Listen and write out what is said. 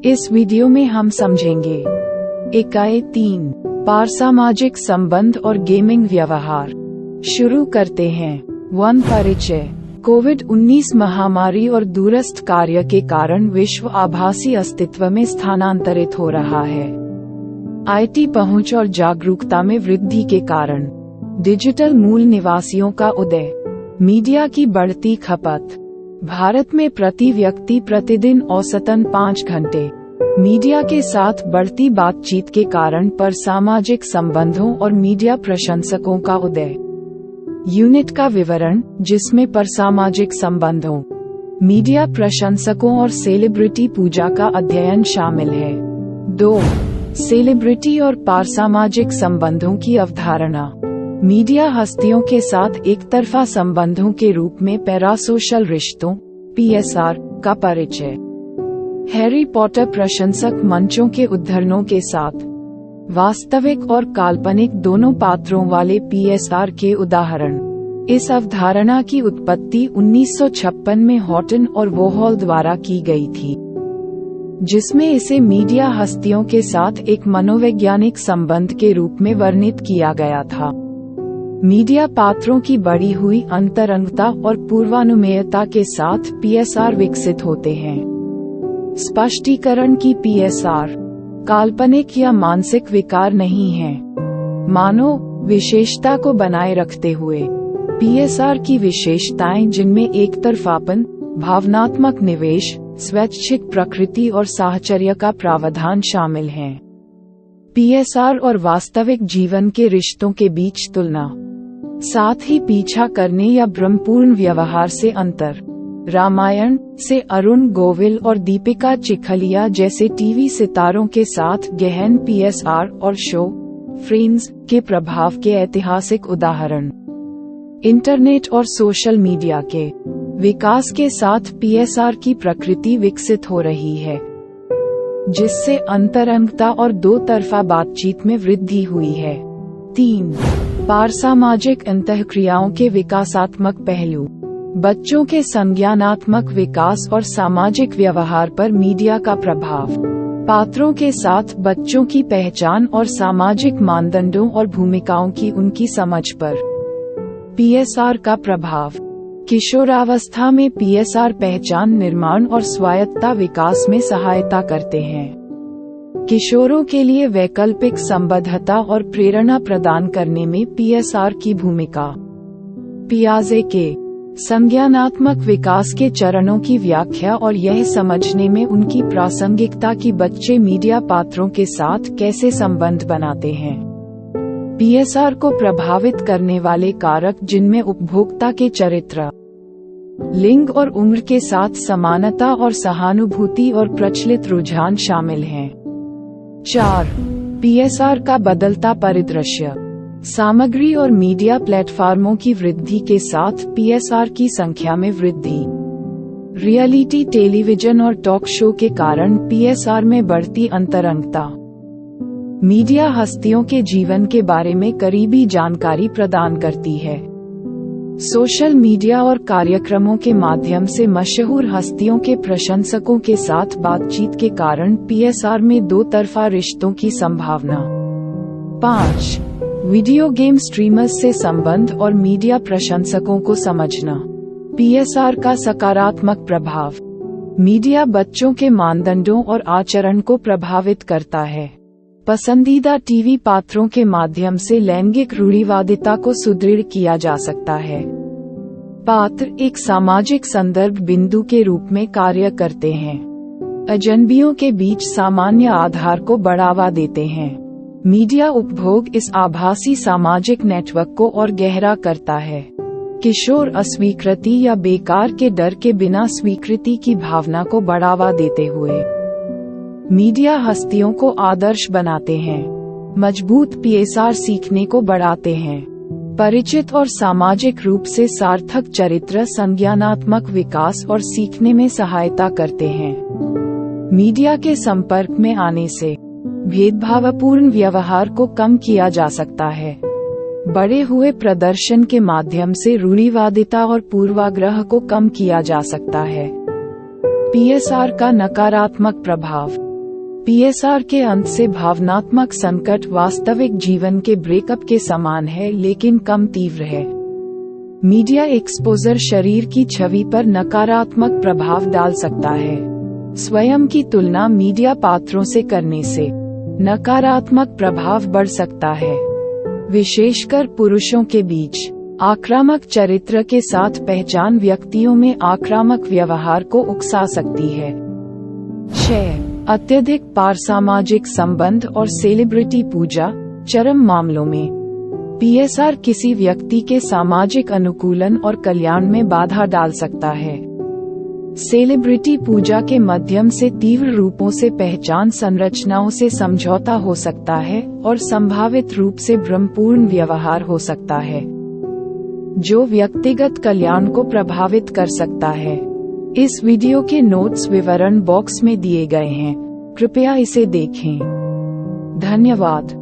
इस वीडियो में हम समझेंगे इकाई 3 पारसामाजिक संबंध और गेमिंग व्यवहार। शुरू करते हैं। 1 परिचय। कोविड-19 महामारी और दूरस्थ कार्य के कारण विश्व आभासी अस्तित्व में स्थानांतरित हो रहा है। आईटी पहुंच और जागरूकता में वृद्धि के कारण डिजिटल मूल निवासियों का उदय, मीडिया की बढ़ती खपत। भारत में प्रति व्यक्ति प्रतिदिन औसतन 5 घंटे मीडिया के साथ बढ़ती बातचीत के कारण पर सामाजिक संबंधों और मीडिया प्रशंसकों का उदय। यूनिट का विवरण, जिसमें पर सामाजिक संबंधों, मीडिया प्रशंसकों और सेलिब्रिटी पूजा का अध्ययन शामिल है। 2 सेलिब्रिटी और पारसामाजिक संबंधों की अवधारणा। मीडिया हस्तियों के साथ एक तरफा संबंधों के रूप में पैरासोशल रिश्तों (PSR) का परिचय। हैरी पॉटर प्रशंसक मंचों के उद्धरणों के साथ वास्तविक और काल्पनिक दोनों पात्रों वाले PSR के उदाहरण। इस अवधारणा की उत्पत्ति 1956 में हॉटन और वोहॉल द्वारा की गई थी, जिसमें इसे मीडिया हस्तियों के साथ एक मनोवैज्ञानिक संबंध के रूप में वर्णित किया गया था। मीडिया पात्रों की बढ़ी हुई अंतरंगता और पूर्वानुमेयता के साथ PSR विकसित होते हैं। स्पष्टीकरण की PSR काल्पनिक या मानसिक विकार नहीं है, मानव विशेषता को बनाए रखते हुए। PSR की विशेषताएं, जिनमें एक तरफापन, भावनात्मक निवेश, स्वैच्छिक प्रकृति और साहचर्य का प्रावधान शामिल हैं। PSR और वास्तविक जीवन के रिश्तों के बीच तुलना, साथ ही पीछा करने या भ्रमपूर्ण व्यवहार से अंतर। रामायण से अरुण गोविल और दीपिका चिखलिया जैसे टीवी सितारों के साथ गहन PSR और शो फ्रेंड्स के प्रभाव के ऐतिहासिक उदाहरण। इंटरनेट और सोशल मीडिया के विकास के साथ PSR की प्रकृति विकसित हो रही है, जिससे अंतरंगता और दो तरफा बातचीत में वृद्धि हुई है। 3 पारसामाजिक अंतःक्रियाओं के विकासात्मक पहलू। बच्चों के संज्ञानात्मक विकास और सामाजिक व्यवहार पर मीडिया का प्रभाव। पात्रों के साथ बच्चों की पहचान और सामाजिक मानदंडों और भूमिकाओं की उनकी समझ पर PSR का प्रभाव। किशोरावस्था में PSR पहचान निर्माण और स्वायत्तता विकास में सहायता करते हैं। किशोरों के लिए वैकल्पिक संबद्धता और प्रेरणा प्रदान करने में PSR की भूमिका। पियाजे के संज्ञानात्मक विकास के चरणों की व्याख्या और यह समझने में उनकी प्रासंगिकता कि बच्चे मीडिया पात्रों के साथ कैसे संबंध बनाते हैं। PSR को प्रभावित करने वाले कारक, जिनमें उपभोक्ता के चरित्र, लिंग और उम्र के साथ समानता और सहानुभूति और प्रचलित रुझान शामिल हैं। 4 PSR का बदलता परिदृश्य। सामग्री और मीडिया प्लेटफार्मों की वृद्धि के साथ PSR की संख्या में वृद्धि। रियलिटी टेलीविजन और टॉक शो के कारण PSR में बढ़ती अंतरंगता। मीडिया हस्तियों के जीवन के बारे में करीबी जानकारी प्रदान करती है। सोशल मीडिया और कार्यक्रमों के माध्यम से मशहूर हस्तियों के प्रशंसकों के साथ बातचीत के कारण PSR में दो तरफा रिश्तों की संभावना। 5 वीडियो गेम स्ट्रीमर्स से संबंध और मीडिया प्रशंसकों को समझना। PSR का सकारात्मक प्रभाव। मीडिया बच्चों के मानदंडों और आचरण को प्रभावित करता है। पसंदीदा टीवी पात्रों के माध्यम से लैंगिक रूढ़िवादिता को सुदृढ़ किया जा सकता है। पात्र एक सामाजिक संदर्भ बिंदु के रूप में कार्य करते हैं, अजनबियों के बीच सामान्य आधार को बढ़ावा देते हैं। मीडिया उपभोग इस आभासी सामाजिक नेटवर्क को और गहरा करता है। किशोर अस्वीकृति या बेकार के डर के बिना स्वीकृति की भावना को बढ़ावा देते हुए मीडिया हस्तियों को आदर्श बनाते हैं। मजबूत PSR सीखने को बढ़ाते हैं। परिचित और सामाजिक रूप से सार्थक चरित्र संज्ञानात्मक विकास और सीखने में सहायता करते हैं। मीडिया के संपर्क में आने से भेदभावपूर्ण व्यवहार को कम किया जा सकता है। बढ़े हुए प्रदर्शन के माध्यम से रूढ़िवादिता और पूर्वाग्रह को कम किया जा सकता है। PSR का नकारात्मक प्रभाव। पीएसआर के अंत से भावनात्मक संकट वास्तविक जीवन के ब्रेकअप के समान है, लेकिन कम तीव्र है। मीडिया एक्सपोजर शरीर की छवि पर नकारात्मक प्रभाव डाल सकता है। स्वयं की तुलना मीडिया पात्रों से करने से नकारात्मक प्रभाव बढ़ सकता है, विशेषकर पुरुषों के बीच। आक्रामक चरित्र के साथ पहचान व्यक्तियों में आक्रामक व्यवहार को उकसा सकती है। 6. अत्यधिक पारसामाजिक संबंध और सेलिब्रिटी पूजा। चरम मामलों में पीएसआर किसी व्यक्ति के सामाजिक अनुकूलन और कल्याण में बाधा डाल सकता है। सेलिब्रिटी पूजा के माध्यम से तीव्र रूपों से पहचान संरचनाओं से समझौता हो सकता है और संभावित रूप से भ्रमपूर्ण व्यवहार हो सकता है, जो व्यक्तिगत कल्याण को प्रभावित कर सकता है। इस वीडियो के नोट्स विवरण बॉक्स में दिए गए हैं, कृपया इसे देखें। धन्यवाद।